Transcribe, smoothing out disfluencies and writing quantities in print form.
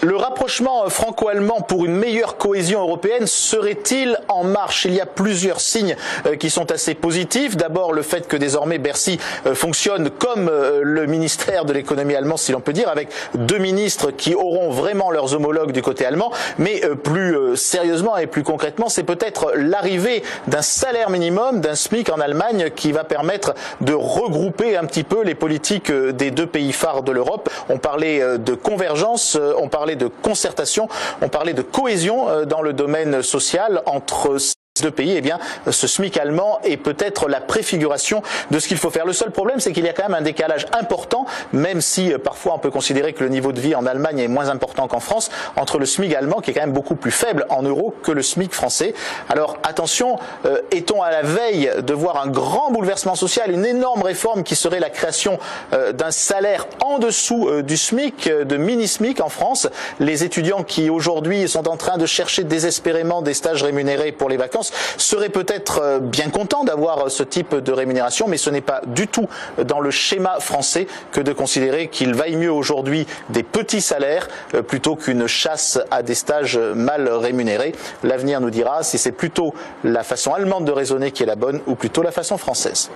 Le rapprochement franco-allemand pour une meilleure cohésion européenne serait-il en marche? Il y a plusieurs signes qui sont assez positifs. D'abord, le fait que désormais Bercy fonctionne comme le ministère de l'économie allemand, si l'on peut dire, avec deux ministres qui auront vraiment leurs homologues du côté allemand. Mais plus sérieusement et plus concrètement, c'est peut-être l'arrivée d'un salaire minimum, d'un SMIC en Allemagne, qui va permettre de regrouper un petit peu les politiques des deux pays phares de l'Europe. On parlait de convergence, on parlait de concertation, on parlait de cohésion dans le domaine social entre ces deux pays. Eh bien, ce SMIC allemand est peut-être la préfiguration de ce qu'il faut faire. Le seul problème, c'est qu'il y a quand même un décalage important, même si parfois on peut considérer que le niveau de vie en Allemagne est moins important qu'en France, entre le SMIC allemand, qui est quand même beaucoup plus faible en euros que le SMIC français. Alors attention, est-on à la veille de voir un grand bouleversement social, une énorme réforme qui serait la création d'un salaire en dessous du SMIC, de mini-SMIC en France? Les étudiants qui aujourd'hui sont en train de chercher désespérément des stages rémunérés pour les vacances seraient peut-être bien contents d'avoir ce type de rémunération, mais ce n'est pas du tout dans le schéma français que de considérer qu'il vaille mieux aujourd'hui des petits salaires plutôt qu'une chasse à des stages mal rémunérés. L'avenir nous dira si c'est plutôt la façon allemande de raisonner qui est la bonne ou plutôt la façon française.